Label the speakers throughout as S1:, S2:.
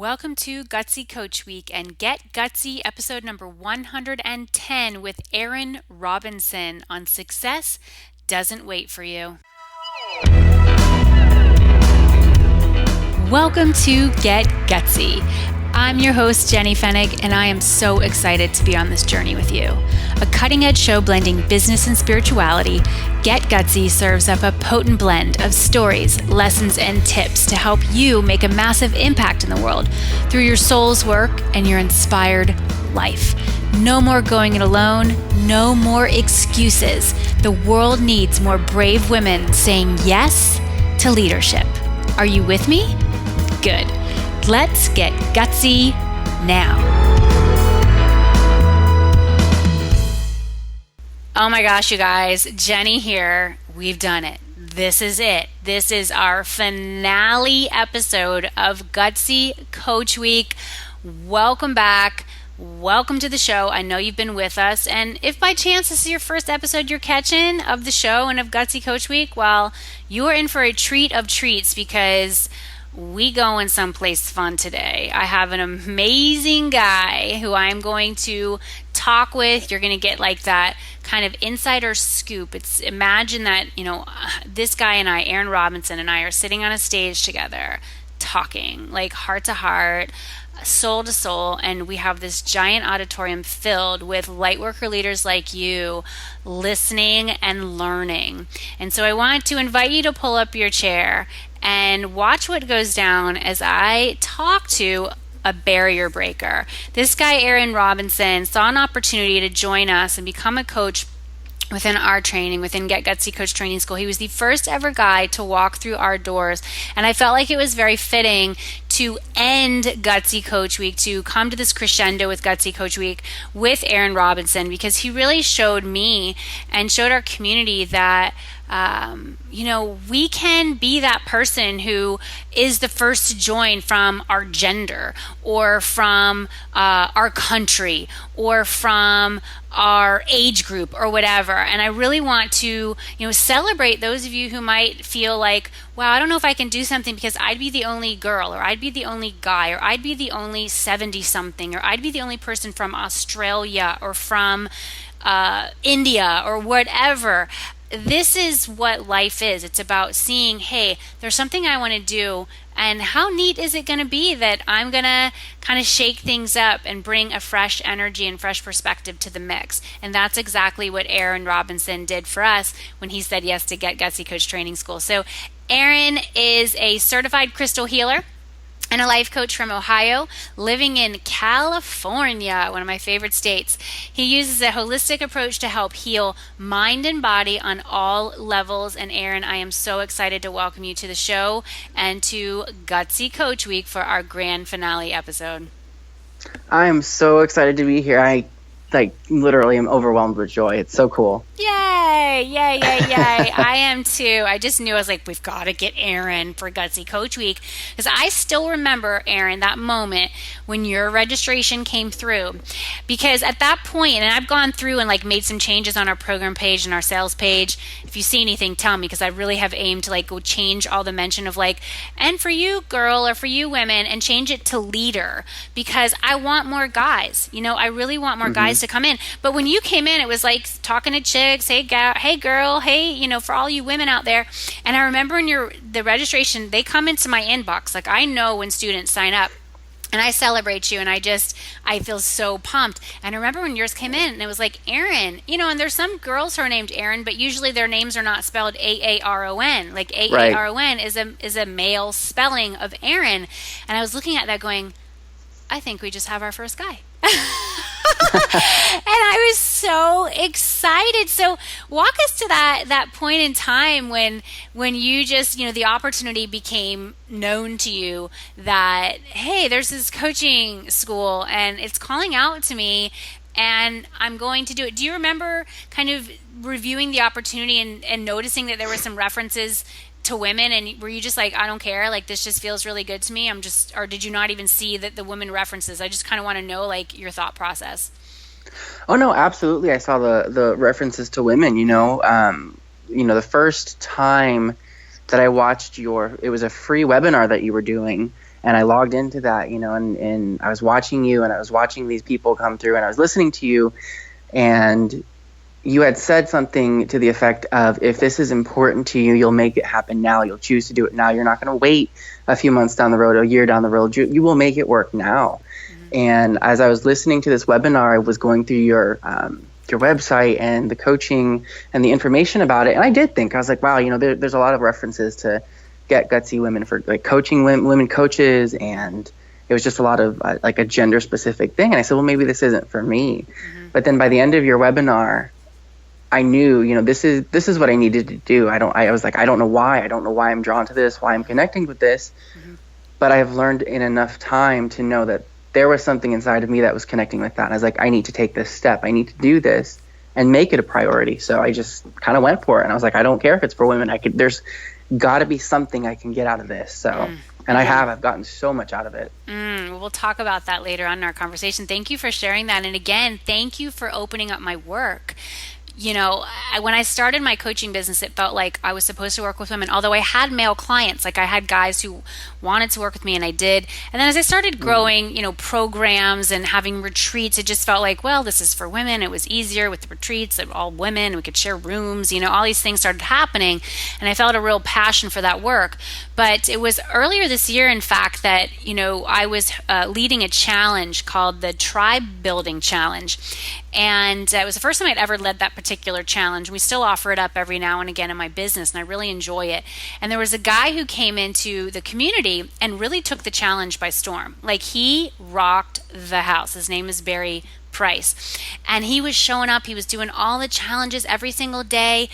S1: Welcome to Gutsy Coach Week and Get Gutsy episode number 110 with Erin Robinson on Success Doesn't Wait for You. Welcome to Get Gutsy. I'm your host, Jenny Fennig, and I am so excited to be on this journey with you. A cutting-edge show blending business and spirituality, Get Gutsy serves up a potent blend of stories, lessons, and tips to help you make a massive impact in the world through your soul's work and your inspired life. No more going it alone, no more excuses. The world needs more brave women saying yes to leadership. Are you with me? Good. Let's get gutsy now. Oh my gosh, you guys, Jenny here. We've done it. This is it. This is our finale episode of Gutsy Coach Week. Welcome back. Welcome to the show. I know you've been with us. And if by chance this is your first episode you're catching of the show and of Gutsy Coach Week, well, you are in for a treat of treats because we going someplace fun today. I have an amazing guy who I'm going to talk with. You're going to get like that kind of insider scoop. Imagine that, this guy and I, Erin Robinson and I, are sitting on a stage together talking like heart to heart, soul to soul, and we have this giant auditorium filled with lightworker leaders like you listening and learning. And so I want to invite you to pull up your chair and watch what goes down as I talk to a barrier breaker. This guy, Erin Robinson, saw an opportunity to join us and become a coach within our training, within Get Gutsy Coach Training School. He was the first ever guy to walk through our doors. And I felt like it was very fitting to end Gutsy Coach Week, to come to this crescendo with Gutsy Coach Week with Erin Robinson, because he really showed me and showed our community that we can be that person who is the first to join from our gender or from our country or from our age group or whatever. And I really want to, celebrate those of you who might feel like, wow, I don't know if I can do something because I'd be the only girl, or I'd be the only guy, or I'd be the only 70-something, or I'd be the only person from Australia or from India or whatever. This is what life is. It's about seeing, hey, there's something I want to do, and how neat is it going to be that I'm going to kind of shake things up and bring a fresh energy and fresh perspective to the mix. And that's exactly what Erin Robinson did for us when he said yes to Get Gutsy Coach Training School. So Erin is a certified crystal healer and a life coach from Ohio, living in California, one of my favorite states. He uses a holistic approach to help heal mind and body on all levels. And Erin, I am so excited to welcome you to the show and to Gutsy Coach Week for our grand finale episode.
S2: I am so excited to be here. I literally am overwhelmed with joy. It's so cool.
S1: Yay, yay, yay, yay. I am too. I just knew, I was like, we've got to get Erin for Gutsy Coach Week. Because I still remember, Erin, that moment when your registration came through. Because at that point, and I've gone through and made some changes on our program page and our sales page. If you see anything, tell me, because I really have aimed to go change all the mention of and for you girl or for you women, and change it to leader. Because I want more guys. I really want more guys to come in. But when you came in, it was like talking to chicks, hey girl, hey, for all you women out there. And I remember in the registration, they come into my inbox. I know when students sign up, and I celebrate you, and I feel so pumped. And I remember when yours came in, and it was like, Erin, and there's some girls who are named Erin, but usually their names are not spelled Aaron. Aaron is a male spelling of Erin. And I was looking at that going, I think we just have our first guy. And I was so excited. So walk us to that point in time when you just, the opportunity became known to you that, hey, there's this coaching school and it's calling out to me and I'm going to do it. Do you remember kind of reviewing the opportunity and noticing that there were some references to women, and were you just like, I don't care, this just feels really good to me, or did you not even see that the women references? I just kind of want to know your thought process.
S2: Oh no, absolutely. I saw the references to women. The first time that I watched it was a free webinar that you were doing, And I logged into that, and I was watching you, and I was watching these people come through, and I was listening to you, and you had said something to the effect of, if this is important to you, you'll make it happen now. You'll choose to do it now. You're not going to wait a few months down the road, a year down the road. You will make it work now. And as I was listening to this webinar, I was going through your website and the coaching and the information about it. And I did think, I was like, wow, there's a lot of references to Get Gutsy Women for like coaching women coaches. And it was just a lot of like a gender specific thing. And I said, well, maybe this isn't for me. But then by the end of your webinar, I knew, this is what I needed to do. I was like, I don't know why I'm drawn to this, why I'm connecting with this. But I've learned in enough time to know that there was something inside of me that was connecting with that. And I was like, I need to take this step. I need to do this and make it a priority. So I just kind of went for it. And I was like, I don't care if it's for women. There's got to be something I can get out of this. So, and I've gotten so much out of it.
S1: We'll talk about that later on in our conversation. Thank you for sharing that. And again, thank you for opening up my work. When I started my coaching business, it felt like I was supposed to work with women, although I had male clients. Like I had guys who wanted to work with me, and I did. And then as I started growing, programs and having retreats, it just felt like, well, this is for women. It was easier with the retreats, they're all women. We could share rooms, all these things started happening. And I felt a real passion for that work. But it was earlier this year, in fact, that, I was leading a challenge called the Tribe Building Challenge. And it was the first time I'd ever led that particular challenge. We still offer it up every now and again in my business, and I really enjoy it. And there was a guy who came into the community and really took the challenge by storm. Like, he rocked the house. His name is Barry Price. And he was showing up. He was doing all the challenges every single day.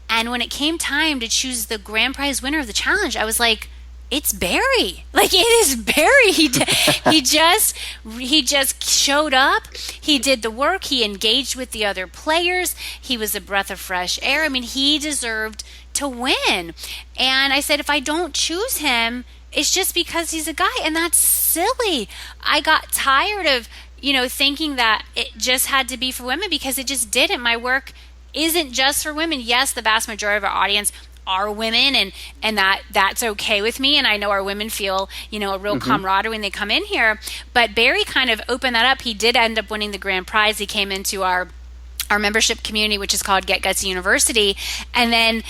S1: And when it came time to choose the grand prize winner of the challenge, I was like, it's Barry. Like, it is Barry. He just showed up. He did the work. He engaged with the other players. He was a breath of fresh air. I mean, he deserved to win. And I said, if I don't choose him, it's just because he's a guy. And that's silly. I got tired of, thinking that it just had to be for women, because it just didn't. My work isn't just for women. Yes, the vast majority of our audience are women, and that's okay with me, and I know our women feel a real camaraderie when they come in here. But Barry kind of opened that up. He did end up winning the grand prize. He came into our membership community, which is called Get Gutsy University. And then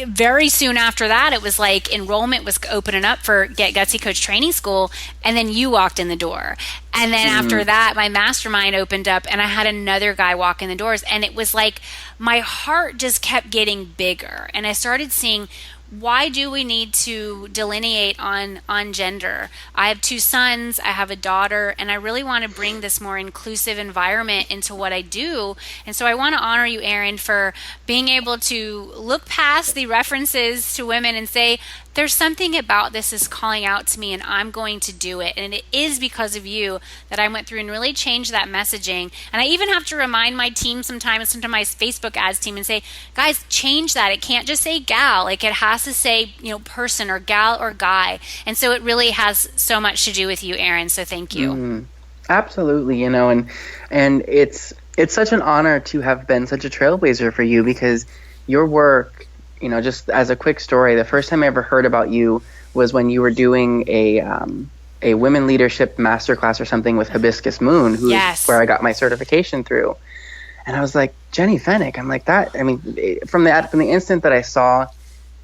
S1: very soon after that, it was like enrollment was opening up for Get Gutsy Coach Training School. And then you walked in the door. And then after that, my mastermind opened up, and I had another guy walk in the doors. And it was like my heart just kept getting bigger. And I started seeing, why do we need to delineate on gender? I have 2 sons, I have a daughter, and I really want to bring this more inclusive environment into what I do. And so I want to honor you, Erin, for being able to look past the references to women and say, there's something about this is calling out to me, and I'm going to do it. And it is because of you that I went through and really changed that messaging. And I even have to remind my team sometimes my Facebook ads team, and say, guys, change that. It can't just say gal. Like, it has to say, person or gal or guy. And so it really has so much to do with you, Erin. So thank you.
S2: Absolutely. And it's such an honor to have been such a trailblazer for you, because your work, just as a quick story, the first time I ever heard about you was when you were doing a women leadership masterclass or something with Gutsiest Move, where I got my certification through. And I was like, Jenny Fennick. I'm like, that. I mean, from the instant that I saw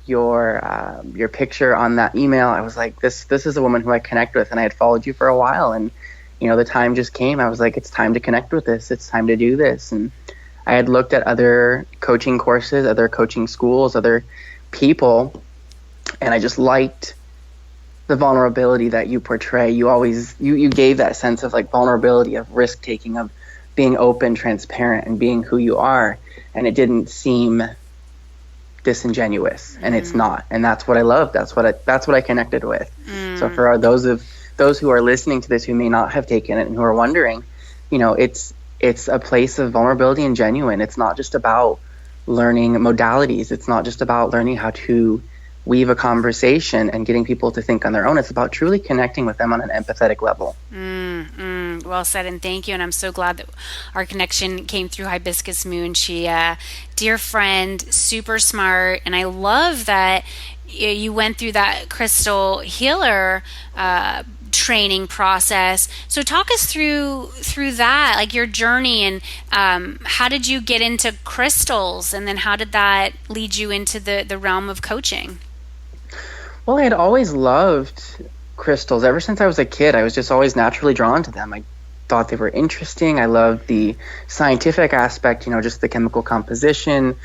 S2: your picture on that email, I was like, this is a woman who I connect with, and I had followed you for a while, and the time just came. I was like, it's time to connect with this. It's time to do this. And I had looked at other coaching courses, other coaching schools, other people, and I just liked the vulnerability that you portray. You gave that sense of like vulnerability, of risk taking, of being open, transparent, and being who you are. And it didn't seem disingenuous, and it's not. And that's what I love. That's what I connected with. So for those who are listening to this who may not have taken it and who are wondering, it's a place of vulnerability and genuine. It's not just about learning modalities. It's not just about learning how to weave a conversation and getting people to think on their own. It's about truly connecting with them on an empathetic level.
S1: Well said, and thank you. And I'm so glad that our connection came through Gutsiest Move. She, dear friend, super smart. And I love that you went through that crystal healer training process. So talk us through that, like your journey, and how did you get into crystals, and then how did that lead you into the realm of coaching?
S2: Well, I had always loved crystals. Ever since I was a kid, I was just always naturally drawn to them. I thought they were interesting. I loved the scientific aspect, just the chemical composition,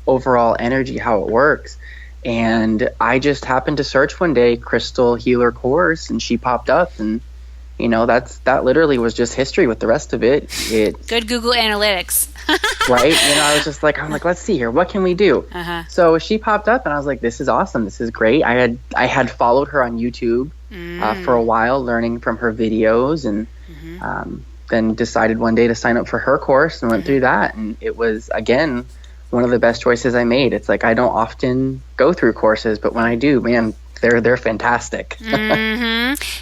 S2: overall energy, how it works. And I just happened to search one day crystal healer course, and she popped up, and that literally was just history with the rest of it.
S1: Good Google Analytics.
S2: Right? I was just like, let's see here, what can we do? So she popped up, and I was like, this is awesome, this is great. I had followed her on YouTube for a while, learning from her videos, and then decided one day to sign up for her course and went through that. And it was, again, one of the best choices I made. It's like I don't often go through courses, but when I do, man, they're fantastic.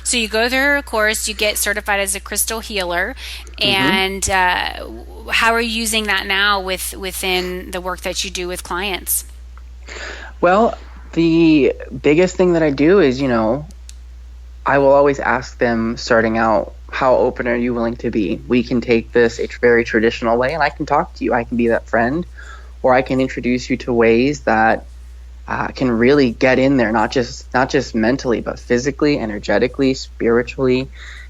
S1: So you go through a course, you get certified as a crystal healer, and how are you using that now within the work that you do with clients?
S2: Well, the biggest thing that I do is, I will always ask them starting out, how open are you willing to be? We can take this a very traditional way, and I can talk to you. I can be that friend, or I can introduce you to ways that can really get in there, not just mentally, but physically, energetically, spiritually.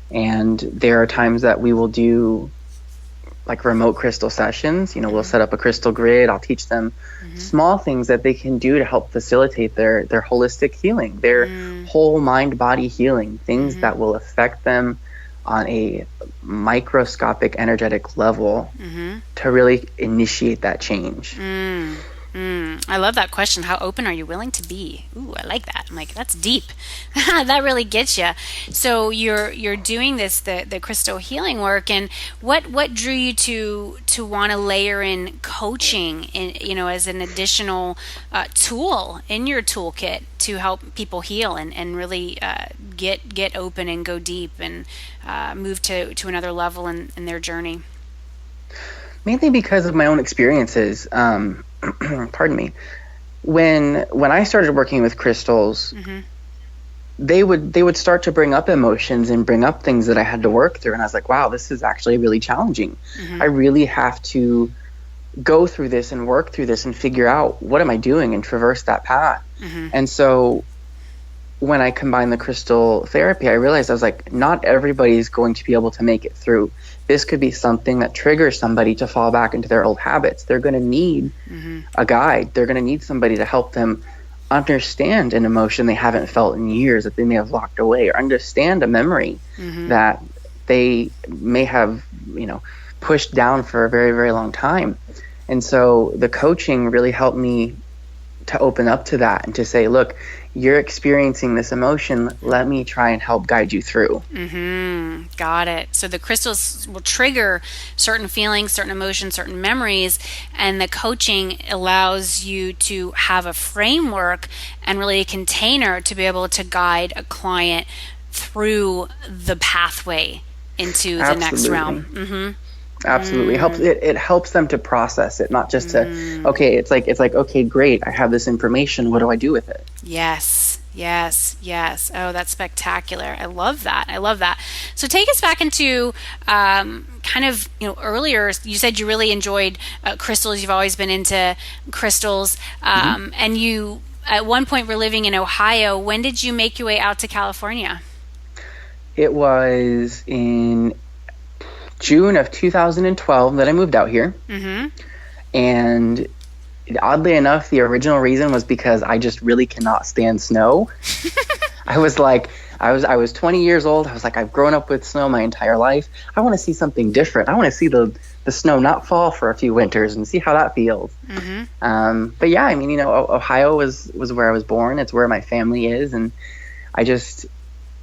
S2: And there are times that we will do like remote crystal sessions. We'll set up a crystal grid. I'll teach them small things that they can do to help facilitate their holistic healing, their whole mind body healing, things that will affect them on a microscopic energetic level to really initiate that change.
S1: I love that question. How open are you willing to be? Ooh, I like that. I'm like, that's deep. That really gets you. So you're doing the crystal healing work, and what drew you to want to layer in coaching as an additional tool in your toolkit to help people heal and really get open and go deep and move to another level in their journey?
S2: Mainly because of my own experiences. Pardon me. When I started working with crystals, they would start to bring up emotions and bring up things that I had to work through, and I was like, wow, this is actually really challenging. I really have to go through this and work through this and figure out what am I doing and traverse that path. And so when I combined the crystal therapy, I realized I was like, not everybody's going to be able to make it through. This could be something that triggers somebody to fall back into their old habits. They're going to need a guide. They're going to need somebody to help them understand an emotion they haven't felt in years that they may have locked away, or understand a memory that they may have, pushed down for a very, very long time. And so the coaching really helped me to open up to that and to say, look, you're experiencing this emotion. Let me try and help guide you through.
S1: Got it. So the crystals will trigger certain feelings, certain emotions, certain memories, and the coaching allows you to have a framework and really a container to be able to guide a client through the pathway into the next realm.
S2: Absolutely. It helps them to process it, not just to, it's like, okay, great, I have this information. What do I do with it?
S1: Yes. Oh, that's spectacular. I love that. So take us back into earlier, you said you really enjoyed crystals. You've always been into crystals. And you, at one point, were living in Ohio. When did you make your way out to California?
S2: It was in June of 2012 that I moved out here. And oddly enough, the original reason was because I just really cannot stand snow. I was 20 years old. I was like, I've grown up with snow my entire life. I want to see something different. I want to see the snow not fall for a few winters and see how that feels. But yeah, Ohio was where I was born. It's where my family is. And I just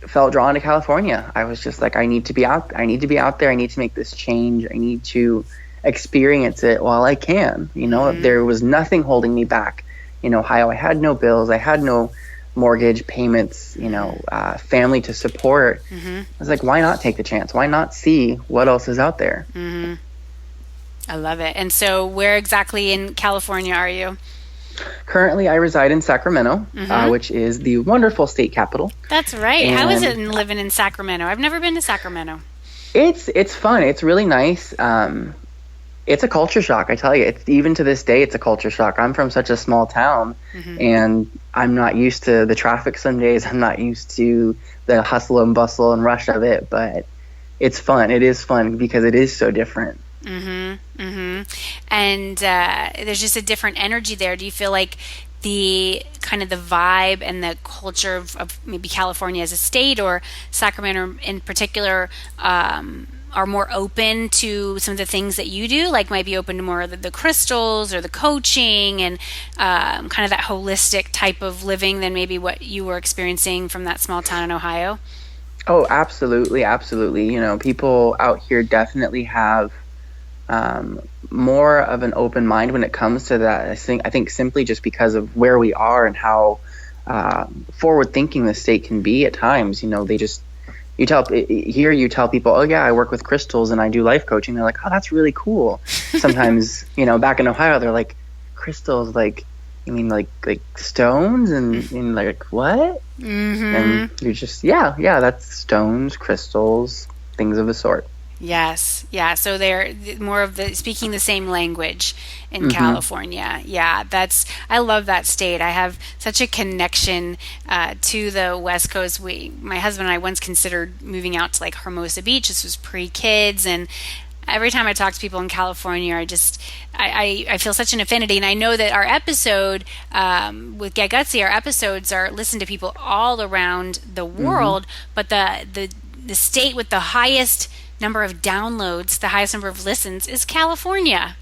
S2: felt drawn to California. I was just like, I need to be out there. I need to make this change. I need to experience it while I can. There was nothing holding me back in Ohio. I had no bills. I had no mortgage payments, family to support. I was like, why not take the chance? Why not see what else is out there?
S1: I love it. And so where exactly in California are you?
S2: Currently, I reside in Sacramento, which is the wonderful state capital.
S1: That's right.
S2: And
S1: how is it living in Sacramento? I've never been to Sacramento.
S2: It's fun. It's really nice. It's a culture shock, I tell you. It's even to this day, it's a culture shock. I'm from such a small town, and I'm not used to the traffic some days. I'm not used to the hustle and bustle and rush of it, but it's fun. It is fun because it is so different.
S1: And there's just a different energy there. Do you feel like the kind of the vibe and the culture of maybe California as a state or Sacramento in particular are more open to some of the things that you do, like might be open to more of the crystals or the coaching and kind of that holistic type of living than maybe what you were experiencing from that small town in Ohio?
S2: Oh, absolutely. Absolutely. People out here definitely have more of an open mind when it comes to that. I think simply just because of where we are and how forward thinking the state can be at times. You tell people, oh yeah, I work with crystals and I do life coaching. They're like, oh, that's really cool. Sometimes, back in Ohio, they're like, crystals, like, you mean like stones and like what? And you're just, yeah, that's stones, crystals, things of the sort.
S1: Yes. Yeah. So they're more of speaking the same language in California. Yeah. I love that state. I have such a connection to the West Coast. My husband and I once considered moving out to like Hermosa Beach. This was pre-kids. And every time I talk to people in California, I feel such an affinity. And I know that our episode with Get Gutsy, our episodes are listened to people all around the world, but the state with the highest number of downloads, the highest number of listens is California.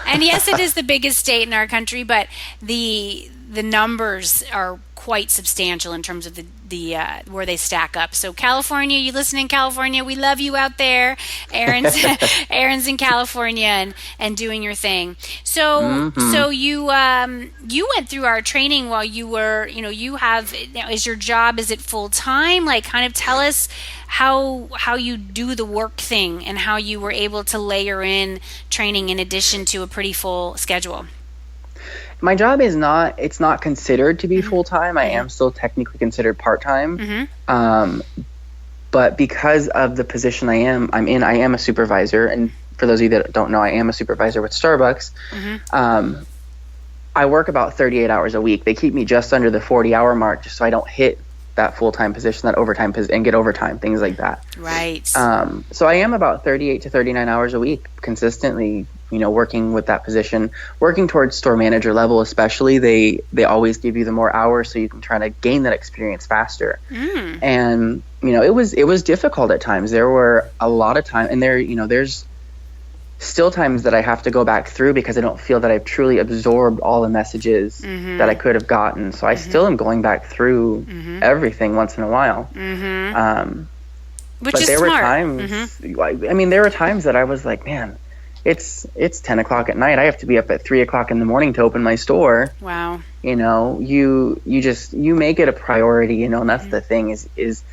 S1: And yes, it is the biggest state in our country, but the numbers are quite substantial in terms of the where they stack up. So California, you listen in California, we love you out there. Aaron's in California and doing your thing. So you went through our training while you were, is your job, is it full time? Like kind of tell us how you do the work thing and how you were able to layer in training in addition to a pretty full schedule.
S2: My job it's not considered to be full-time. I am still technically considered part-time. But because of the position I'm in, I am a supervisor. And for those of you that don't know, I am a supervisor with Starbucks. I work about 38 hours a week. They keep me just under the 40-hour mark just so I don't hit that full-time position, that overtime position, and get overtime, things like that.
S1: Right.
S2: So I am about 38 to 39 hours a week consistently, working with that position, working towards store manager level, especially. They always give you the more hours so you can try to gain that experience faster. And, it was difficult at times. There were a lot of times, and there's still times that I have to go back through because I don't feel that I've truly absorbed all the messages that I could have gotten. So I still am going back through everything once in a while.
S1: Which
S2: but
S1: is
S2: there
S1: smart.
S2: were times, there were times that I was like, man, it's 10 o'clock at night. I have to be up at 3 o'clock in the morning to open my store.
S1: Wow.
S2: You make it a priority, and that's the thing is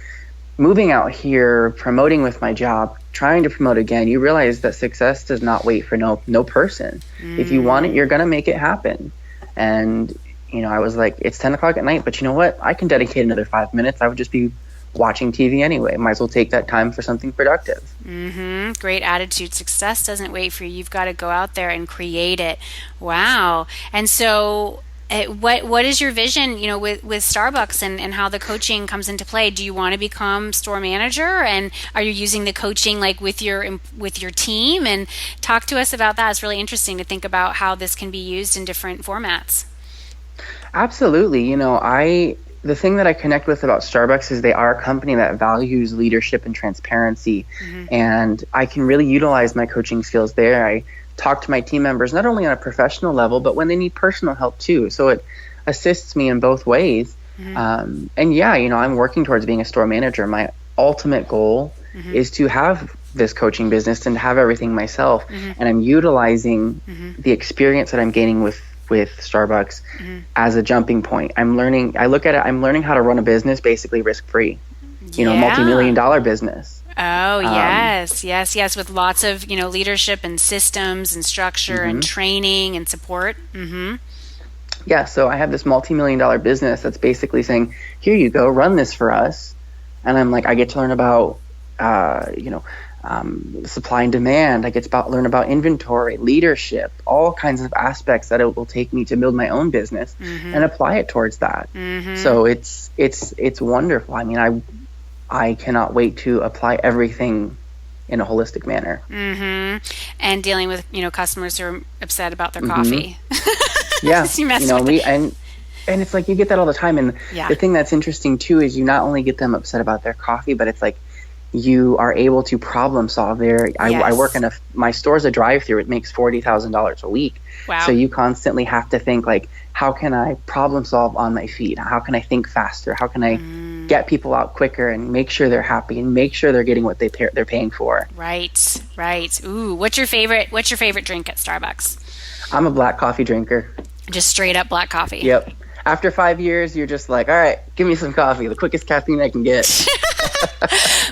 S2: moving out here, promoting with my job, trying to promote again. You realize that success does not wait for no person. If you want it, you're going to make it happen. And, I was like, it's 10 o'clock at night, but you know what? I can dedicate another 5 minutes. I would just be watching TV anyway. Might as well take that time for something productive.
S1: Great attitude. Success doesn't wait for you. You've got to go out there and create it. Wow. And so what is your vision, with Starbucks and how the coaching comes into play? Do you want to become store manager, and are you using the coaching like with your team? And talk to us about that. It's really interesting to think about how this can be used in different formats.
S2: Absolutely. The thing that I connect with about Starbucks is they are a company that values leadership and transparency, and I can really utilize my coaching skills there. I talk to my team members not only on a professional level, but when they need personal help too. So it assists me in both ways. And yeah, I'm working towards being a store manager. My ultimate goal is to have this coaching business and have everything myself. And I'm utilizing the experience that I'm gaining with Starbucks as a jumping point. I'm learning how to run a business basically risk-free, a multi-million-dollar business.
S1: Oh, yes. With lots of, leadership and systems and structure and training and support.
S2: Yeah, so I have this multi-million-dollar business that's basically saying, here you go, run this for us. And I'm like, I get to learn about, supply and demand. I get to learn about inventory, leadership, all kinds of aspects that it will take me to build my own business and apply it towards that. So it's wonderful. I mean, I cannot wait to apply everything in a holistic manner.
S1: And dealing with, customers who are upset about their coffee.
S2: Yeah.
S1: And
S2: it's like you get that all the time. And the thing that's interesting too is you not only get them upset about their coffee, but it's like you are able to problem solve there. I work in my store's a drive-through. It makes $40,000 a week.
S1: Wow.
S2: So you constantly have to think like, how can I problem solve on my feet? How can I think faster? How can I get people out quicker and make sure they're happy and make sure they're getting what they're paying for?
S1: Right. Ooh, what's your favorite drink at Starbucks?
S2: I'm a black coffee drinker.
S1: Just straight up black coffee.
S2: Yep. After 5 years, you're just like, all right, give me some coffee, the quickest caffeine I can get.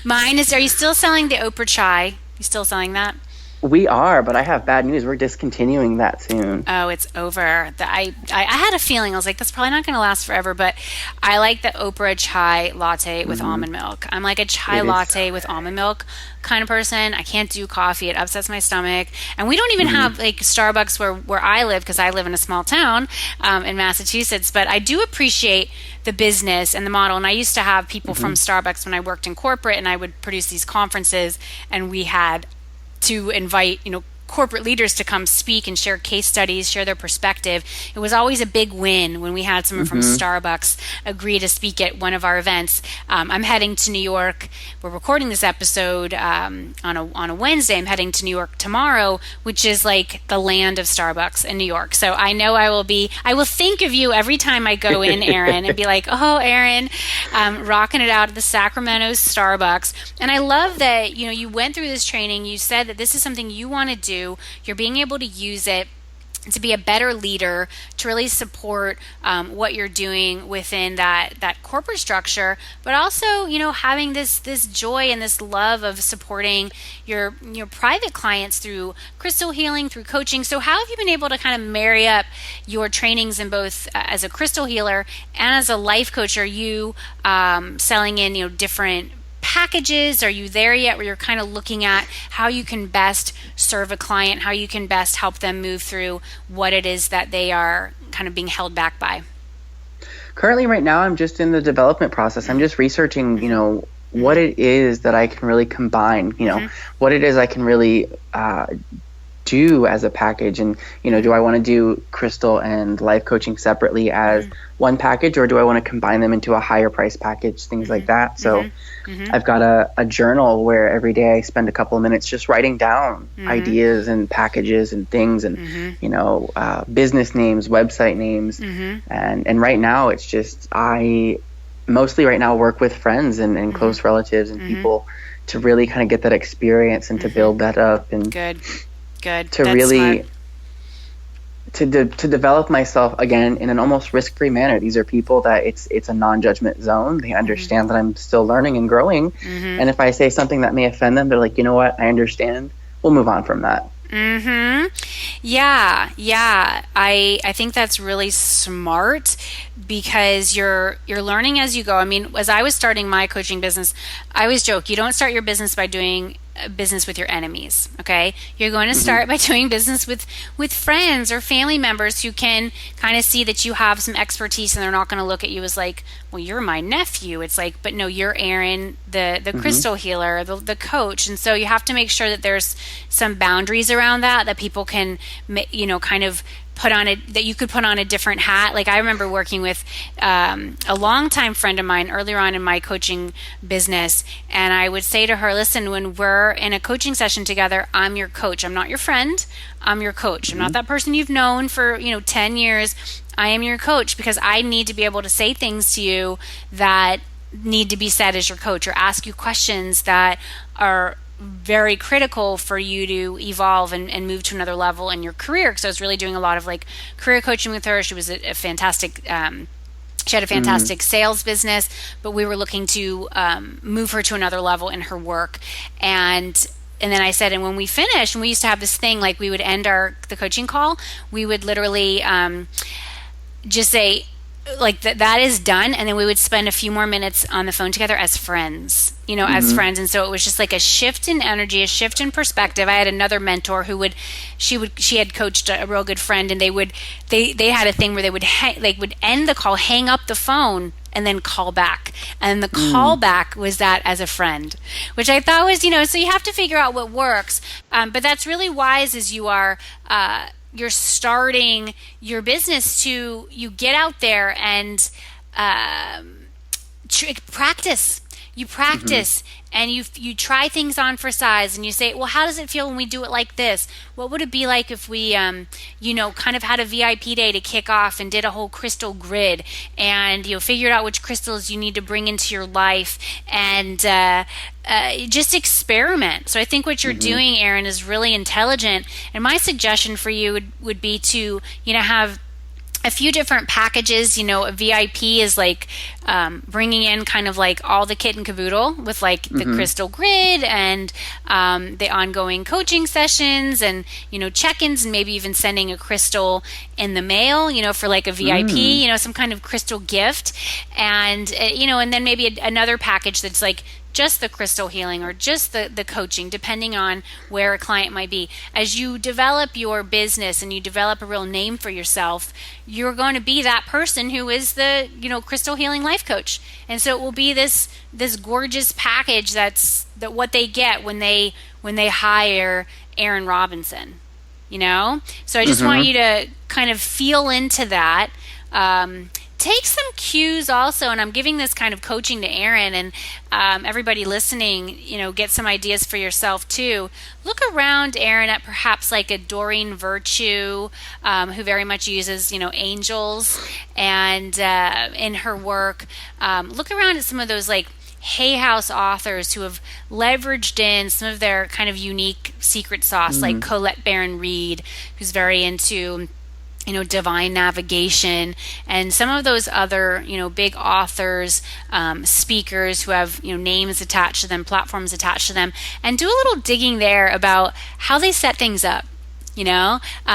S1: Mine is, are you still selling the Oprah chai? You still selling that?
S2: We are, but I have bad news. We're discontinuing that soon.
S1: Oh, it's over. I had a feeling. I was like, that's probably not going to last forever, but I like the Oprah chai latte with almond milk. I'm like a chai latte with almond milk kind of person. I can't do coffee. It upsets my stomach. And we don't even have like Starbucks where I live, because I live in a small town in Massachusetts, but I do appreciate the business and the model. And I used to have people from Starbucks when I worked in corporate, and I would produce these conferences, and we had to invite, corporate leaders to come speak and share case studies, share their perspective. It was always a big win when we had someone from Starbucks agree to speak at one of our events. I'm heading to New York. We're recording this episode on a Wednesday. I'm heading to New York tomorrow, which is like the land of Starbucks in New York. So I know I will think of you every time I go in, Aaron, and be like, oh, Aaron, rocking it out at the Sacramento Starbucks. And I love that, you went through this training. You said that this is something you want to do. You're being able to use it to be a better leader, to really support what you're doing within that corporate structure, but also, having this joy and this love of supporting your private clients through crystal healing, through coaching. So how have you been able to kind of marry up your trainings in both as a crystal healer and as a life coach? Are you selling in, different packages? Are you there yet where you're kind of looking at how you can best serve a client, how you can best help them move through what it is that they are kind of being held back by?
S2: Currently, right now, I'm just in the development process. I'm just researching, what it is that I can really combine, what it is I can really do as a package. And, do I want to do crystal and life coaching separately as one package, or do I want to combine them into a higher price package, things like that? So I've got a journal where every day I spend a couple of minutes just writing down ideas and packages and things and, business names, website names. And right now it's just, I mostly right now work with friends and close relatives and people to really kind of get that experience and to build that up and
S1: Good.
S2: to
S1: That's
S2: really
S1: smart.
S2: to develop myself again in an almost risk-free manner. These are people that it's a non-judgment zone. They understand that I'm still learning and growing. And if I say something that may offend them, they're like, you know what, I understand. We'll move on from that.
S1: Yeah. I think that's really smart, because you're learning as you go. I mean, as I was starting my coaching business, I always joke, you don't start your business by doing business with your enemies. Okay, you're going to start by doing business with friends or family members who can kind of see that you have some expertise, and they're not going to look at you as like, well, you're my nephew. It's like, but no, you're Aaron, the crystal healer, the coach. And so you have to make sure that there's some boundaries around that people can, kind of that you could put on a different hat. Like I remember working with a longtime friend of mine earlier on in my coaching business, and I would say to her, listen, when we're in a coaching session together, I'm your coach. I'm not your friend. I'm your coach. I'm not that person you've known for 10 years. I am your coach, because I need to be able to say things to you that need to be said as your coach, or ask you questions that are very critical for you to evolve and move to another level in your career. Because I was really doing a lot of like career coaching with her. She was a fantastic, she had a fantastic sales business, but we were looking to move her to another level in her work. And then I said, and when we finished, and we used to have this thing, like we would end the coaching call, we would literally just say, like, that is done, and then we would spend a few more minutes on the phone together as friends, as friends. And so it was just like a shift in energy, a shift in perspective. I had another mentor who she had coached a real good friend, and they had a thing where they would would end the call, hang up the phone, and then call back. And the call back was that as a friend, which I thought was, so you have to figure out what works. But that's really wise as you're starting your business you get out there and practice. You practice and you try things on for size, and you say, well, how does it feel when we do it like this? What would it be like if we, kind of had a VIP day to kick off and did a whole crystal grid, and figured out which crystals you need to bring into your life, and just experiment. So I think what you're doing, Aaron, is really intelligent. And my suggestion for you would be to, have a few different packages. A VIP is like bringing in kind of like all the kit and caboodle with like the crystal grid and the ongoing coaching sessions and, check-ins, and maybe even sending a crystal in the mail, for like a VIP, some kind of crystal gift. And, and then maybe another package that's like just the crystal healing or just the coaching, depending on where a client might be. As you develop your business and you develop a real name for yourself, you're going to be that person who is the, crystal healing life coach. And so it will be this gorgeous package that what they get when they hire Aaron Robinson, So I just want you to kind of feel into that. Take some cues also, and I'm giving this kind of coaching to Aaron, and everybody listening, get some ideas for yourself too. Look around, Aaron, at perhaps like a Doreen Virtue, who very much uses, angels, and in her work. Look around at some of those like Hay House authors who have leveraged in some of their kind of unique secret sauce, like Colette Baron-Reed, who's very into divine navigation, and some of those other, big authors, speakers who have, names attached to them, platforms attached to them, and do a little digging there about how they set things up,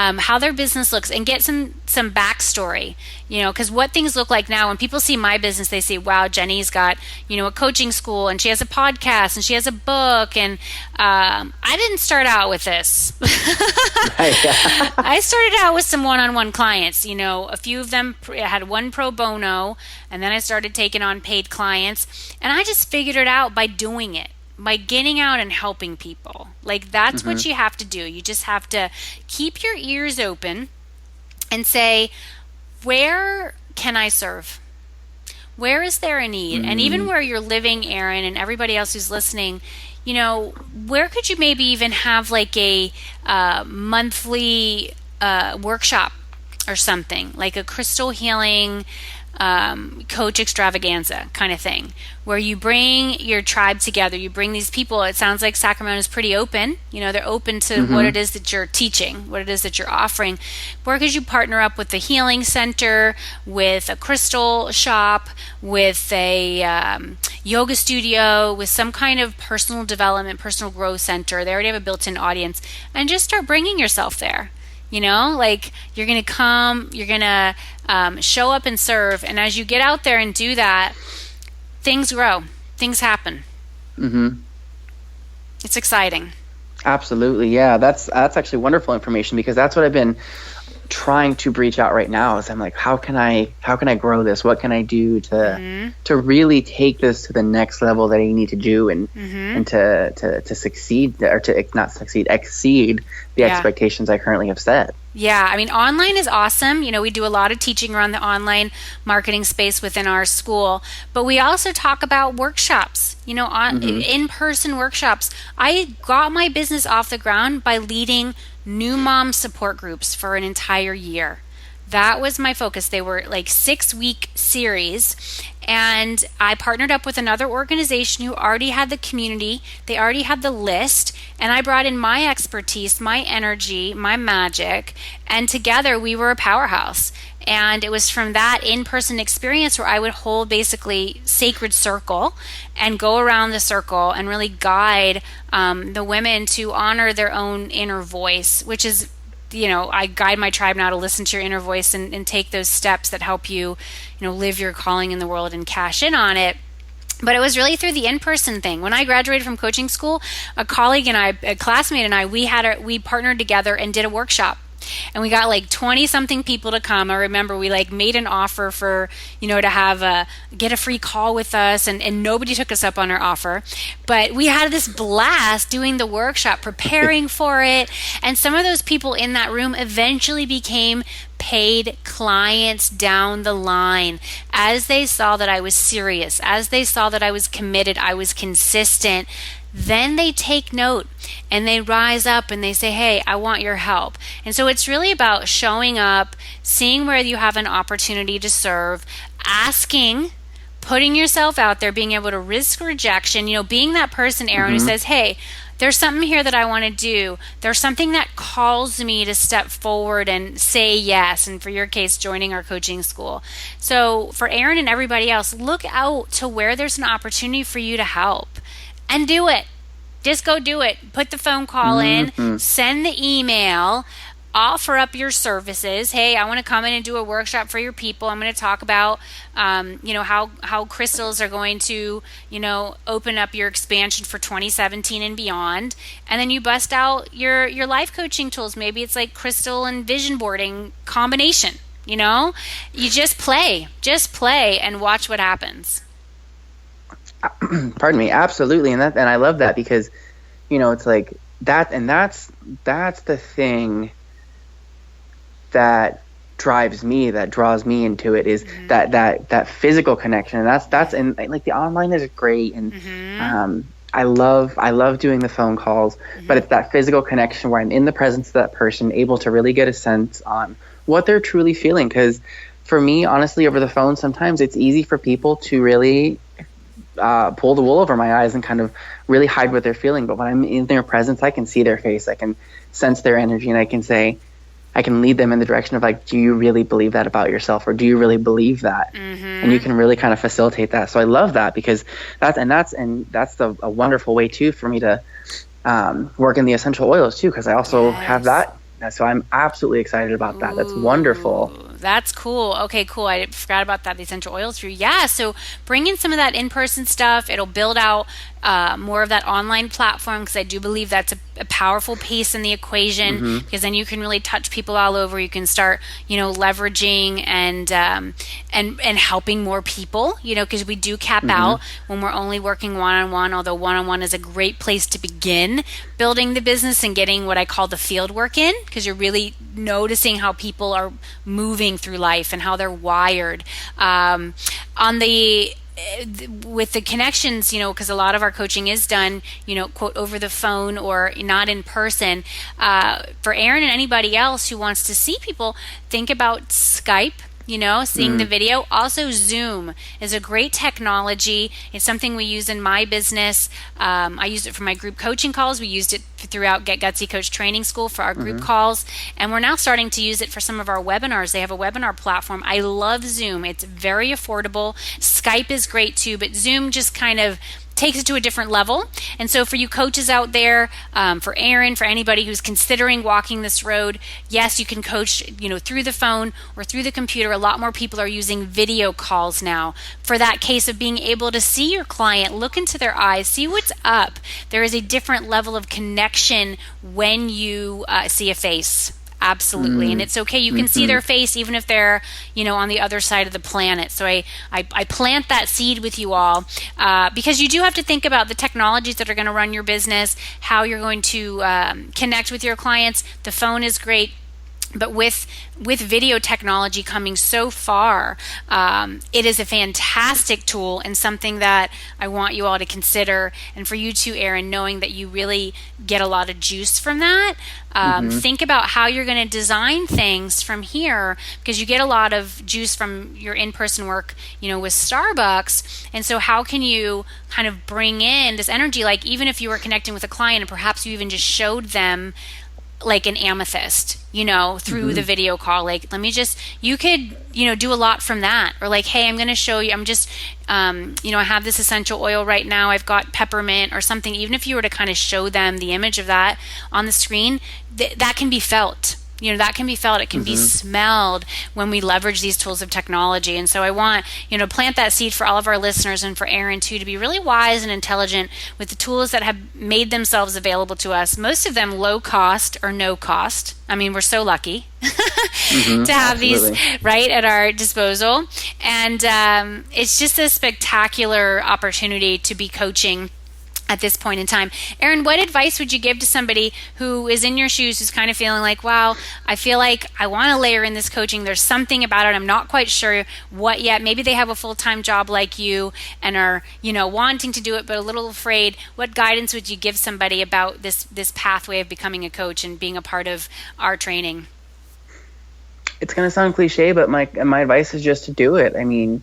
S1: how their business looks, and get some backstory, because what things look like now, when people see my business, they say, wow, Jenny's got, a coaching school, and she has a podcast, and she has a book, and I didn't start out with this. I started out with some one-on-one clients, a few of them had one pro bono, and then I started taking on paid clients, and I just figured it out by doing it. By getting out and helping people. Like, that's what you have to do. You just have to keep your ears open and say, where can I serve? Where is there a need? And even where you're living, Aaron, and everybody else who's listening, where could you maybe even have like a monthly workshop or something, like a crystal healing coach extravaganza kind of thing, where you bring your tribe together, you bring these people. It sounds like Sacramento is pretty open. They're open to what it is that you're teaching, what it is that you're offering. Where could you partner up with the healing center, with a crystal shop, with a yoga studio, with some kind of personal development, personal growth center? They already have a built-in audience, and just start bringing yourself there. Like, you're going to come, you're going to show up and serve. And as you get out there and do that, things grow, things happen. It's exciting.
S2: Absolutely. Yeah. That's actually wonderful information, because that's what I've been trying to breach out right now. Is I'm like, how can I grow this? What can I do to really take this to the next level that I need to do, and to succeed, or to not succeed, exceed the expectations I currently have set.
S1: Yeah, I mean, online is awesome. We do a lot of teaching around the online marketing space within our school, but we also talk about workshops, on in-person workshops. I got my business off the ground by leading new mom support groups for an entire year. That was my focus. They were like 6-week series, and I partnered up with another organization who already had the community. They already had the list, and I brought in my expertise, my energy, my magic, and together we were a powerhouse. And it was from that in-person experience where I would hold basically sacred circle and go around the circle and really guide the women to honor their own inner voice, which is I guide my tribe now to listen to your inner voice and take those steps that help you, live your calling in the world and cash in on it. But it was really through the in-person thing. When I graduated from coaching school, a colleague and I, a classmate and I, we partnered together and did a workshop. And we got like 20 something people to come. I remember we like made an offer for, to have get a free call with us, and nobody took us up on our offer. But we had this blast doing the workshop, preparing for it. And some of those people in that room eventually became paid clients down the line as they saw that I was serious, as they saw that I was committed, I was consistent. Then they take note and they rise up and they say, hey, I want your help. And so it's really about showing up, seeing where you have an opportunity to serve, asking, putting yourself out there, being able to risk rejection, being that person, Aaron, who says, hey, there's something here that I want to do. There's something that calls me to step forward and say yes. And for your case, joining our coaching school. So for Aaron and everybody else, look out to where there's an opportunity for you to help. And do it. Just go do it. Put the phone call in, send the email, offer up your services. Hey, I want to come in and do a workshop for your people. I'm going to talk about, how crystals are going to, open up your expansion for 2017 and beyond. And then you bust out your life coaching tools. Maybe it's like crystal and vision boarding combination. You just play and watch what happens.
S2: Pardon me. Absolutely. And I love that because, it's like that, and that's the thing that drives me, that draws me into it, is that physical connection. And that's, and like the online is great. And, I love doing the phone calls, but it's that physical connection where I'm in the presence of that person, able to really get a sense on what they're truly feeling. Because for me, honestly, over the phone, sometimes it's easy for people to really pull the wool over my eyes and kind of really hide what they're feeling. But when I'm in their presence, I can see their face, I can sense their energy, and I can lead them in the direction of like, do you really believe that about yourself, or do you really believe that? And you can really kind of facilitate that. So I love that, because that's a wonderful way too for me to work in the essential oils too, because I also have that. So I'm absolutely excited about that. That's wonderful.
S1: That's cool. Okay, cool. I forgot about that. The essential oils for you. Yeah. So bring in some of that in-person stuff. It'll build out more of that online platform, because I do believe that's a powerful piece in the equation, because then you can really touch people all over. You can start, leveraging and helping more people, because we do cap out when we're only working one-on-one, although one-on-one is a great place to begin building the business and getting what I call the field work in, because you're really noticing how people are moving through life and how they're wired. With the connections, because a lot of our coaching is done, quote, over the phone or not in person. For Aaron and anybody else who wants to see people, think about Skype. Seeing the video. Also, Zoom is a great technology. It's something we use in my business. I used it for my group coaching calls. We used it throughout Get Gutsy Coach Training School for our group calls. And we're now starting to use it for some of our webinars. They have a webinar platform. I love Zoom. It's very affordable. Skype is great too, but Zoom just kind of takes it to a different level. And so for you coaches out there, for Aaron, for anybody who's considering walking this road, yes, you can coach, through the phone or through the computer. A lot more people are using video calls now for that case of being able to see your client, look into their eyes, see what's up. There is a different level of connection when you see a face. Absolutely. And it's okay. You can see their face even if they're, on the other side of the planet. So I plant that seed with you all because you do have to think about the technologies that are going to run your business, how you're going to connect with your clients. The phone is great. But with video technology coming so far, it is a fantastic tool and something that I want you all to consider. And for you too, Aaron, knowing that you really get a lot of juice from that, think about how you're going to design things from here, because you get a lot of juice from your in-person work, with Starbucks. And so how can you kind of bring in this energy, like even if you were connecting with a client and perhaps you even just showed them like an amethyst, through the video call, like, you could, do a lot from that. Or like, hey, I'm going to show you, I'm just, I have this essential oil right now. I've got peppermint or something. Even if you were to kind of show them the image of that on the screen, that can be felt. that can be felt. It can be smelled when we leverage these tools of technology. And so I want, plant that seed for all of our listeners and for Aaron too, to be really wise and intelligent with the tools that have made themselves available to us. Most of them low cost or no cost. I mean, we're so lucky to have these right at our disposal. And it's just a spectacular opportunity to be coaching at this point in time. Aaron, what advice would you give to somebody who is in your shoes, who's kind of feeling like, wow, I feel like I want to layer in this coaching. There's something about it. I'm not quite sure what yet. Maybe they have a full-time job like you and are, wanting to do it, but a little afraid. What guidance would you give somebody about this pathway of becoming a coach and being a part of our training?
S2: It's going to sound cliche, but my advice is just to do it. I mean,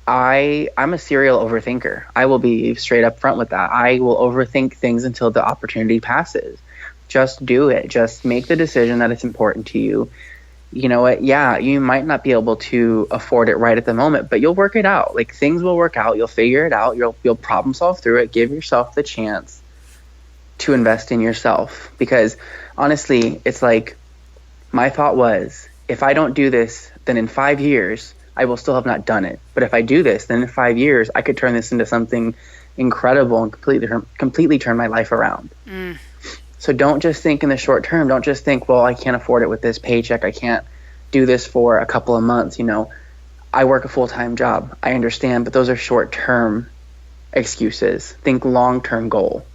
S2: I'm a serial overthinker. I will be straight up front with that. I will overthink things until the opportunity passes. Just do it. Just make the decision that it's important to you. You know what? Yeah, you might not be able to afford it right at the moment, but you'll work it out. Like, things will work out. You'll figure it out. You'll problem solve through it. Give yourself the chance to invest in yourself. Because honestly, it's like, my thought was, if I don't do this, then in 5 years, I will still have not done it. But if I do this, then in 5 years, I could turn this into something incredible and completely turn my life around. So don't just think in the short term. Don't just think, well, I can't afford it with this paycheck. I can't do this for a couple of months. I work a full-time job. I understand, but those are short-term excuses. Think long-term goal.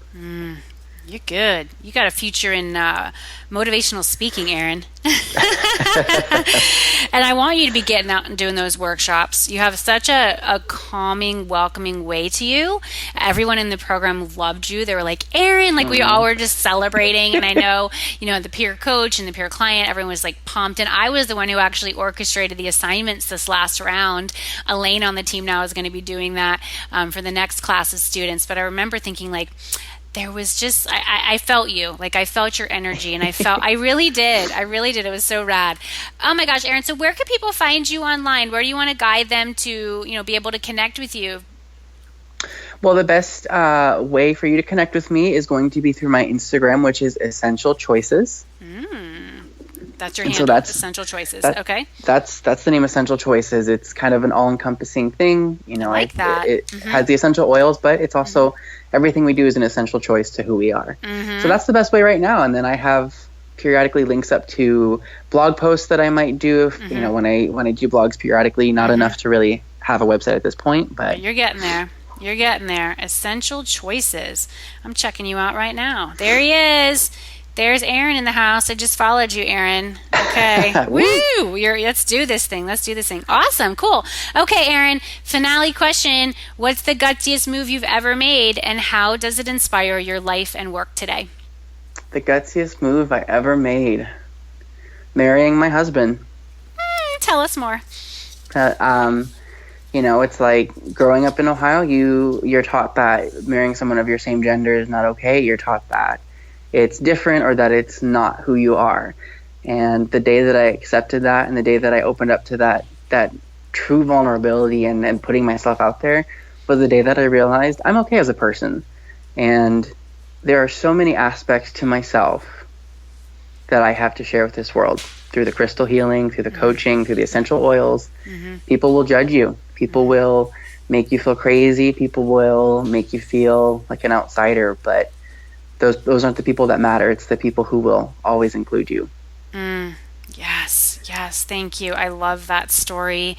S1: You're good. You got a future in motivational speaking, Aaron. And I want you to be getting out and doing those workshops. You have such a calming, welcoming way to you. Everyone in the program loved you. They were like, Aaron, like we all were just celebrating. And I know, the peer coach and the peer client, everyone was like pumped. And I was the one who actually orchestrated the assignments this last round. Elaine on the team now is going to be doing that for the next class of students. But I remember thinking like, there was just, I felt you. Like, I felt your energy, and I really did. It was so rad. Oh my gosh, Aaron, so where can people find you online? Where do you want to guide them to, be able to connect with you?
S2: Well, the best way for you to connect with me is going to be through my Instagram, which is Essential Choices.
S1: That's your handle, Essential Choices. Okay.
S2: That's the name, Essential Choices. It's kind of an all-encompassing thing.
S1: I like that.
S2: It has the essential oils, but it's also everything we do is an essential choice to who we are. So that's the best way right now. And then I have periodically links up to blog posts that I might do if, when I do blogs periodically. Not enough to really have a website at this point, but
S1: you're getting there. You're getting there. Essential Choices. I'm checking you out right now. There he is. There's Aaron in the house. I just followed you, Aaron. Okay. Woo! Let's do this thing. Awesome. Cool. Okay, Aaron, finale question. What's the gutsiest move you've ever made, and how does it inspire your life and work today?
S2: The gutsiest move I ever made. Marrying my husband.
S1: Tell us more.
S2: It's like growing up in Ohio, you're taught that marrying someone of your same gender is not okay. You're taught that it's different or that it's not who you are. And the day that I accepted that, and the day that I opened up to that true vulnerability and putting myself out there, was the day that I realized I'm okay as a person. And there are so many aspects to myself that I have to share with this world through the crystal healing, through the coaching, through the essential oils. People will judge you. People will make you feel crazy. People will make you feel like an outsider, but those aren't the people that matter. It's the people who will always include you.
S1: Yes. Thank you. I love that story.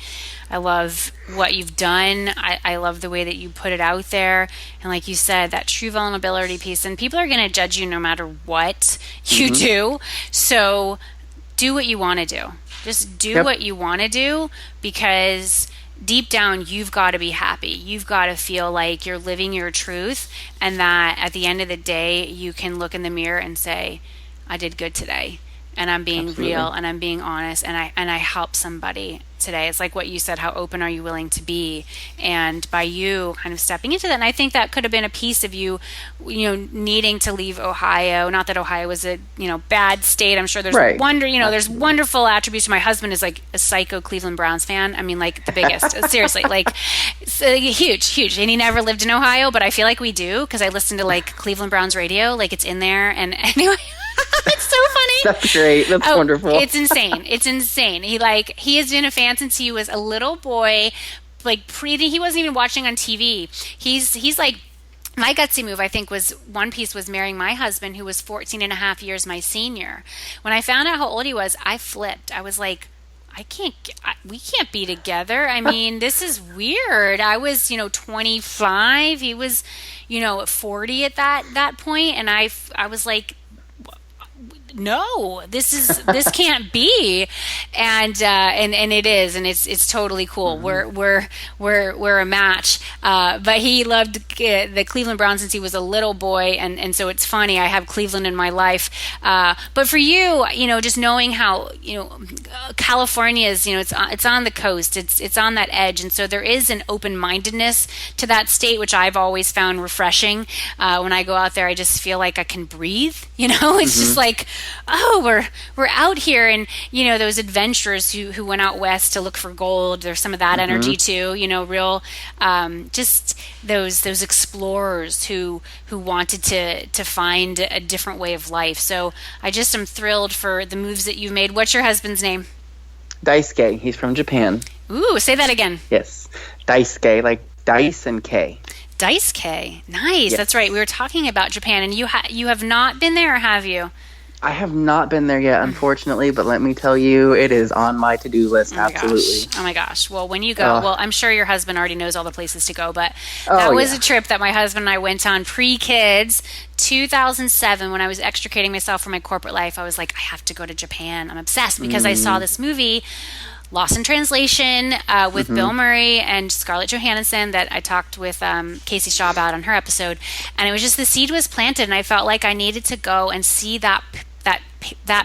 S1: I love what you've done. I love the way that you put it out there. And like you said, that true vulnerability piece. And people are going to judge you no matter what you do. So do what you want to do. Just do what you want to do, because deep down, you've got to be happy. You've got to feel like you're living your truth, and that at the end of the day, you can look in the mirror and say, I did good today, and I'm being real, and I'm being honest, and I helped somebody today. It's like what you said, how open are you willing to be? And by you kind of stepping into that, and I think that could have been a piece of you, needing to leave Ohio. Not that Ohio was a, bad state. I'm sure there's there's wonderful attributes. My husband is like a psycho Cleveland Browns fan. I mean, like the biggest. Seriously, like huge. And he never lived in Ohio, but I feel like we do, because I listen to like Cleveland Browns radio, like it's in there. And anyway, it's so funny.
S2: That's great. That's wonderful.
S1: It's insane. It's insane. He has been a fan since he was a little boy. Like he wasn't even watching on TV. He's like, my Gutsy move, I think, was one piece was marrying my husband, who was 14 and a half years my senior. When I found out how old he was, I flipped. I was like, we can't be together. I mean, this is weird. I was, 25. He was, 40 at that point. And I was like, no, this can't be, and it is, and it's totally cool. We're a match. But he loved the Cleveland Browns since he was a little boy, and so it's funny. I have Cleveland in my life, but for you, just knowing how California is, it's on the coast, it's on that edge, and so there is an open-mindedness to that state, which I've always found refreshing. When I go out there, I just feel like I can breathe. It's just like, oh, we're out here, and those adventurers who went out west to look for gold. There's some of that energy too. Real, just those explorers who wanted to find a different way of life. So I just am thrilled for the moves that you've made. What's your husband's name?
S2: Daisuke. He's from Japan.
S1: Ooh, say that again.
S2: Yes, Daisuke, like dice and K.
S1: Daisuke. Nice.
S2: Yes.
S1: That's right. We were talking about Japan, and you have not been there, or have you?
S2: I have not been there yet, unfortunately, but let me tell you, it is on my to-do list, absolutely.
S1: Oh my gosh. Well, when you go, I'm sure your husband already knows all the places to go, but that was a trip that my husband and I went on pre-kids, 2007, when I was extricating myself from my corporate life. I was like, I have to go to Japan. I'm obsessed because I saw this movie, Lost in Translation, with Bill Murray and Scarlett Johansson, that I talked with Casey Shaw about on her episode. And it was just, the seed was planted, and I felt like I needed to go and see that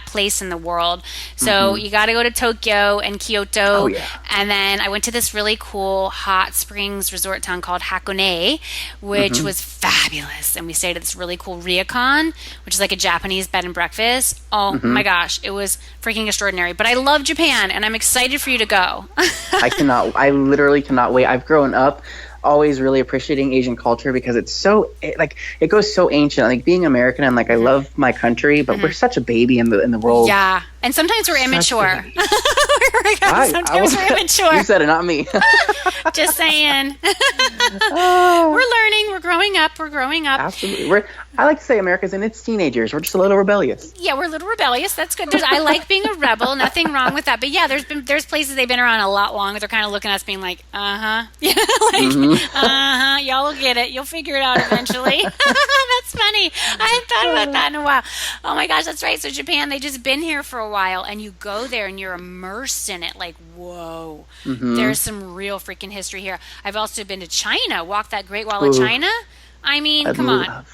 S1: place in the world. So you got to go to Tokyo and Kyoto. And then I went to this really cool hot springs resort town called Hakone, which was fabulous. And we stayed at this really cool ryokan, which is like a Japanese bed and breakfast. Oh my gosh, it was freaking extraordinary. But I love Japan, and I'm excited for you to go.
S2: I literally cannot wait. I've grown up always really appreciating Asian culture because it's so it goes so ancient. Like, being American, I'm like, I love my country, but we're such a baby in the world.
S1: Yeah, and sometimes we're immature. Sometimes we're immature.
S2: You said it, not me.
S1: Just saying. We're learning. We're growing up.
S2: Absolutely. I like to say America's in its teenagers. We're just a little rebellious.
S1: Yeah, we're a little rebellious. That's good. I like being a rebel. Nothing wrong with that. But yeah, there's places they've been around a lot longer. They're kind of looking at us being like, y'all will get it. You'll figure it out eventually. That's funny. I hadn't thought about that in a while. Oh my gosh, that's right. So Japan, they just been here for a while, and you go there and you're immersed in it. Like, whoa, there's some real freaking history here. I've also been to China, walked that Great Wall of China. I mean, come on.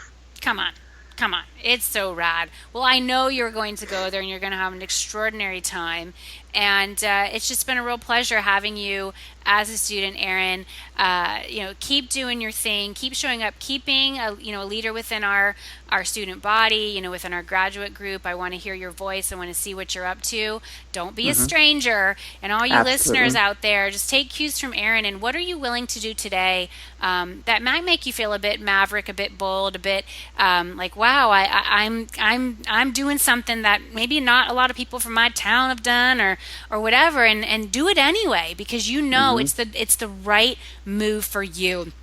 S1: It's so rad. Well, I know you're going to go there, and you're going to have an extraordinary time. And it's just been a real pleasure having you as a student, Erin. Keep doing your thing. Keep showing up. Keep being a leader within our student body. Within our graduate group. I want to hear your voice. I want to see what you're up to. Don't be a stranger. And all you listeners out there, just take cues from Erin. And what are you willing to do today that might make you feel a bit maverick, a bit bold, a bit like, wow, I'm doing something that maybe not a lot of people from my town have done, or whatever, and do it anyway, because it's the right move for you.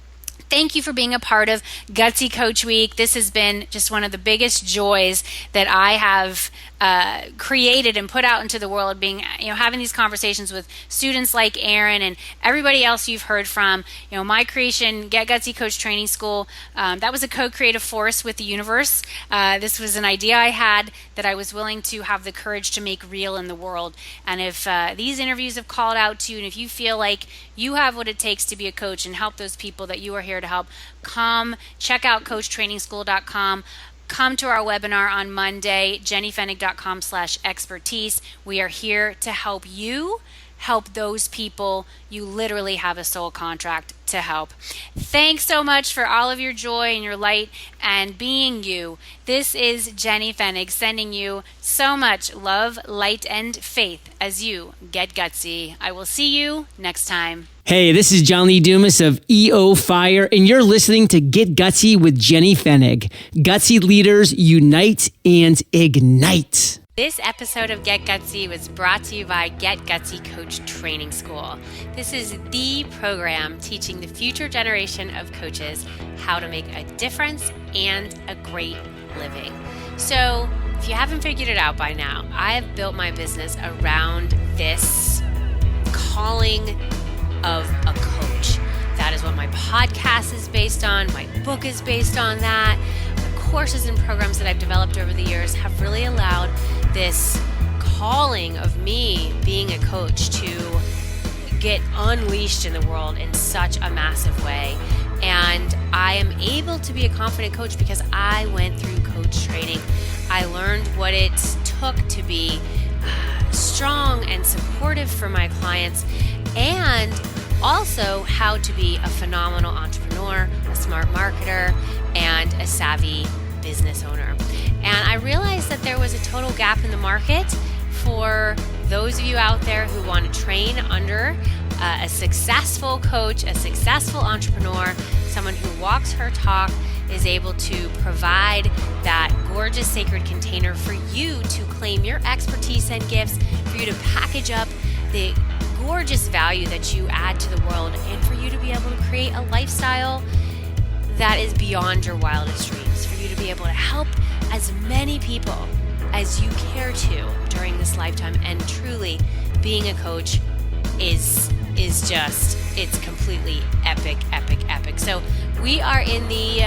S1: Thank you for being a part of Gutsy Coach Week. This has been just one of the biggest joys that I have created and put out into the world, being, having these conversations with students like Erin and everybody else you've heard from. My creation, Get Gutsy Coach Training School, that was a co-creative force with the universe. This was an idea I had that I was willing to have the courage to make real in the world. And if these interviews have called out to you, and if you feel like you have what it takes to be a coach and help those people that you are here to help, come check out CoachTrainingschool.com. Come to our webinar on Monday, jennyfenig.com/expertise. We are here to help you help those people you literally have a soul contract to help. Thanks so much for all of your joy and your light and being you. This is Jenny Fenig sending you so much love, light, and faith as you get gutsy. I will see you next time.
S3: Hey, this is John Lee Dumas of EO Fire, and you're listening to Get Gutsy with Jenny Fennig. Gutsy leaders unite and ignite.
S1: This episode of Get Gutsy was brought to you by Get Gutsy Coach Training School. This is the program teaching the future generation of coaches how to make a difference and a great living. So, if you haven't figured it out by now, I have built my business around this calling of a coach. That is what my podcast is based on. My book is based on that. The courses and programs that I've developed over the years have really allowed this calling of me being a coach to get unleashed in the world in such a massive way. And I am able to be a confident coach because I went through coach training. I learned what it took to be strong and supportive for my clients, and also how to be a phenomenal entrepreneur, a smart marketer, and a savvy business owner. And I realized that there was a total gap in the market for those of you out there who want to train under a successful coach, a successful entrepreneur, someone who walks her talk, is able to provide that gorgeous sacred container for you to claim your expertise and gifts, for you to package up the gorgeous value that you add to the world, and for you to be able to create a lifestyle that is beyond your wildest dreams, for you to be able to help as many people as you care to during this lifetime. And truly, being a coach is just, it's completely epic. So we are in the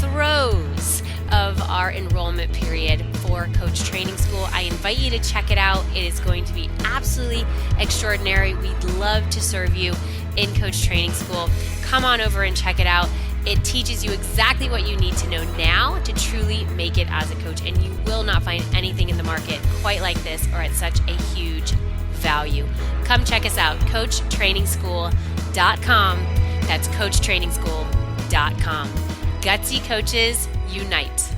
S1: throes of our enrollment period for Coach Training School. I invite you to check it out. It is going to be absolutely extraordinary. We'd love to serve you in Coach Training School. Come on over and check it out. It teaches you exactly what you need to know now to truly make it as a coach, and you will not find anything in the market quite like this or at such a huge value. Come check us out, coachtrainingschool.com. That's coachtrainingschool.com. Gutsy coaches unite.